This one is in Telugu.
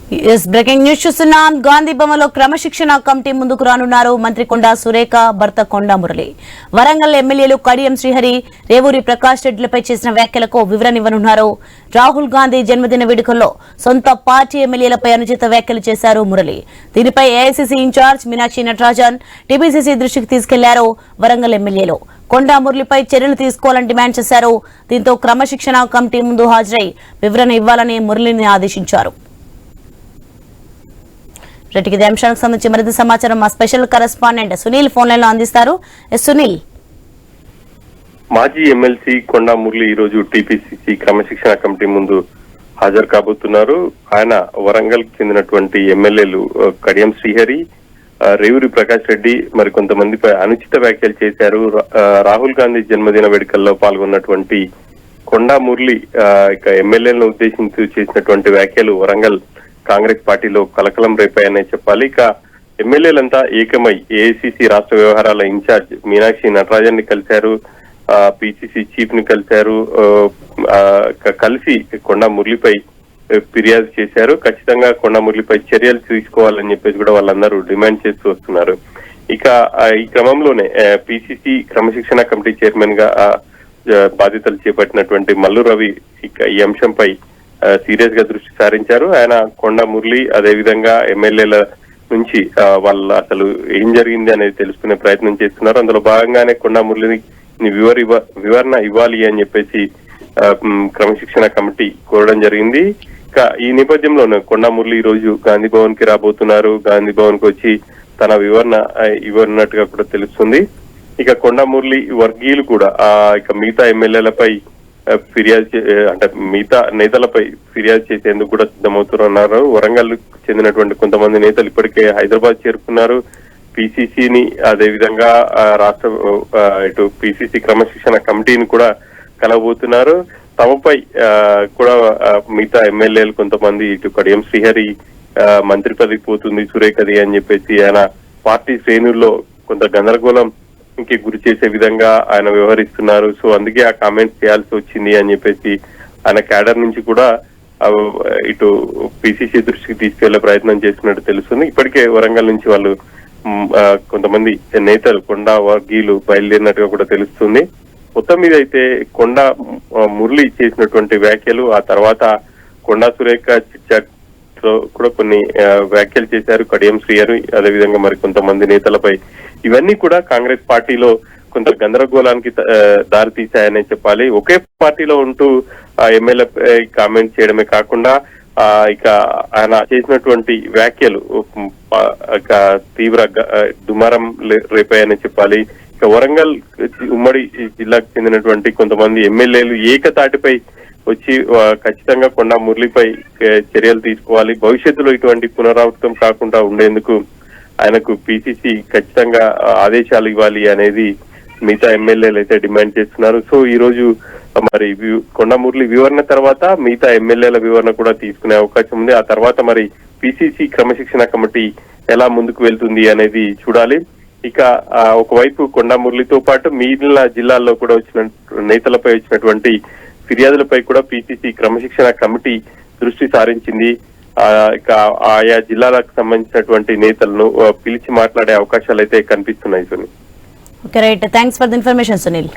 బ్రేకింగ్ న్యూస్ చూస్తున్నాం. గాంధీ భవన్ లో క్రమశిక్షణ కమిటీ ముందుకు రానున్నారు మంత్రి కొండా సురేఖ భర్త కొండా మురళి. వరంగల్ ఎమ్మెల్యేలు కడియం శ్రీహరి, రేవూరి ప్రకాష్ రెడ్డిలపై చేసిన వ్యాఖ్యలకు వివరణ ఇవ్వనున్నారు. రాహుల్ గాంధీ జన్మదిన వేడుకల్లో సొంత పార్టీ ఎమ్మెల్యేలపై అనుచిత వ్యాఖ్యలు చేశారు మురళి. దీనిపై AICC in charge Meenakshi Natarajan TPCC దృష్టికి తీసుకెళ్లారు. వరంగల్ ఎమ్మెల్యేలు కొండా మురళిపై చర్యలు తీసుకోవాలని డిమాండ్ చేశారు. దీంతో క్రమశిక్షణ కమిటీ ముందు హాజరై వివరణ ఇవ్వాలని మురళిని ఆదేశించారు. ఇదే అంశానికి సంబంధించి మరింత సమాచారం మా special correspondent Sunil phone line లో అందిస్తారు. సునీల్, మాజీ ఎమ్మెల్సీ కొండా మురళి ఈ రోజు టీపీసీసీ క్రమశిక్షణ కమిటీ ముందు హాజరు కాబోతున్నారు. ఆయన వరంగల్ కి చెందినటువంటి ఎమ్మెల్యేలు కడియం శ్రీహరి, రేవూరి ప్రకాష్ రెడ్డి మరి కొంతమందిపై అనుచిత వ్యాఖ్యలు చేశారు. రాహుల్ గాంధీ జన్మదిన వేడుకల్లో పాల్గొన్నటువంటి కొండా మురళి ఇక ఎమ్మెల్యేలను ఉద్దేశించి చేసినటువంటి వ్యాఖ్యలు వరంగల్ కాంగ్రెస్ పార్టీలో కలకలం రేపాయనే చెప్పాలి. ఇక ఎమ్మెల్యేలంతా ఏకమై ఏఐసీసీ రాష్ట్ర వ్యవహారాల ఇన్ఛార్జ్ మీనాక్షి నటరాజన్ ని కలిశారు, పిసిసి చీఫ్ ని కలిశారు. కలిసి కొండా మురళిపై ఫిర్యాదు చేశారు. ఖచ్చితంగా కొండా మురళిపై చర్యలు తీసుకోవాలని చెప్పేసి కూడా వాళ్ళందరూ డిమాండ్ చేస్తూ వస్తున్నారు. ఇక ఈ క్రమంలోనే పిసిసి క్రమశిక్షణ కమిటీ చైర్మన్ గా బాధ్యతలు చేపట్టినటువంటి మల్లు రవి ఇక ఈ అంశంపై సీరియస్ గా దృష్టి సారించారు. ఆయన కొండా మురళి అదేవిధంగా ఎమ్మెల్యేల నుంచి వాళ్ళ అసలు ఏం జరిగింది అనేది తెలుసుకునే ప్రయత్నం చేస్తున్నారు. అందులో భాగంగానే కొండా మురళిని వివరణ ఇవ్వాలి అని చెప్పేసి క్రమశిక్షణ కమిటీ కోరడం జరిగింది. ఇక ఈ నేపథ్యంలోనే కొండా మురళి ఈ రోజు గాంధీ భవన్ కి రాబోతున్నారు. గాంధీ భవన్ కి వచ్చి తన వివరణ ఇవ్వనున్నట్టుగా కూడా తెలుస్తుంది. ఇక కొండా మురళి వర్గీయులు కూడా ఇక మిగతా ఎమ్మెల్యేలపై ఫిర్యాదు అంటే మిగతా నేతలపై ఫిర్యాదు చేసేందుకు కూడా సిద్ధమవుతున్నారు. వరంగల్ చెందినటువంటి కొంతమంది నేతలు ఇప్పటికే హైదరాబాద్ చేరుకున్నారు. పిసిసిని అదేవిధంగా రాష్ట్ర ఇటు పిసిసి క్రమశిక్షణ కమిటీని కూడా కలవబోతున్నారు. తమపై కూడా మిగతా ఎమ్మెల్యేలు కొంతమంది ఇటు కడియం శ్రీహరి మంత్రి పదవి పోతుంది సురేఖది అని చెప్పేసి ఆయన పార్టీ శ్రేణుల్లో కొంత గందరగోళం కి గురి చేసే విధంగా ఆయన వ్యవహరిస్తున్నారు. సో అందుకే ఆ కామెంట్స్ చేయాల్సి వచ్చింది అని చెప్పేసి ఆయన క్యాడర్ నుంచి కూడా ఇటు పిసిసి దృష్టికి తీసుకెళ్లే ప్రయత్నం చేస్తున్నట్టు తెలుస్తుంది. ఇప్పటికే వరంగల్ నుంచి వాళ్ళు కొంతమంది నేతలు కొండా వర్గీయులు బయలుదేరినట్టుగా కూడా తెలుస్తుంది. మొత్తం మీద అయితే కొండా మురళి చేసినటువంటి వ్యాఖ్యలు, ఆ తర్వాత కొండా సురేఖ చిట్చాట్ కూడా కొన్ని వ్యాఖ్యలు చేశారు కడియం శ్రీహరి, అదేవిధంగా మరి కొంతమంది నేతలపై. ఇవన్నీ కూడా కాంగ్రెస్ పార్టీలో కొంత గందరగోళానికి దారి తీశాయనే చెప్పాలి. ఒకే పార్టీలో ఉంటూ ఎమ్మెల్యే కామెంట్ చేయడమే కాకుండా ఇక ఆయన చేసినటువంటి వ్యాఖ్యలు తీవ్ర దుమారం రేపాయని చెప్పాలి. ఇక వరంగల్ ఉమ్మడి జిల్లాకు చెందినటువంటి కొంతమంది ఎమ్మెల్యేలు ఏకతాటిపై వచ్చి ఖచ్చితంగా కొండా మురళిపై చర్యలు తీసుకోవాలి, భవిష్యత్తులో ఇటువంటి పునరావృతం కాకుండా ఉండేందుకు ఆయనకు పిసిసి ఖచ్చితంగా ఆదేశాలు ఇవ్వాలి అనేది మిగతా ఎమ్మెల్యేలు అయితే డిమాండ్ చేస్తున్నారు. సో ఈ రోజు మరి కొండా మురళి వివరణ తర్వాత మిగతా ఎమ్మెల్యేల వివరణ కూడా తీసుకునే అవకాశం ఉంది. ఆ తర్వాత మరి పిసిసి క్రమశిక్షణ కమిటీ ఎలా ముందుకు వెళ్తుంది అనేది చూడాలి. ఇక ఒకవైపు కొండా మురళితో పాటు మిగిలిన జిల్లాల్లో కూడా వచ్చిన నేతలపై వచ్చినటువంటి ఫిర్యాదులపై కూడా పిసిసి క్రమశిక్షణ కమిటీ దృష్టి సారించింది. ఇక ఆయా జిల్లాలకు సంబంధించినటువంటి నేతలను పిలిచి మాట్లాడే అవకాశాలు అయితే కనిపిస్తున్నాయి. Sunil, okay, right, thanks for the information Sunil.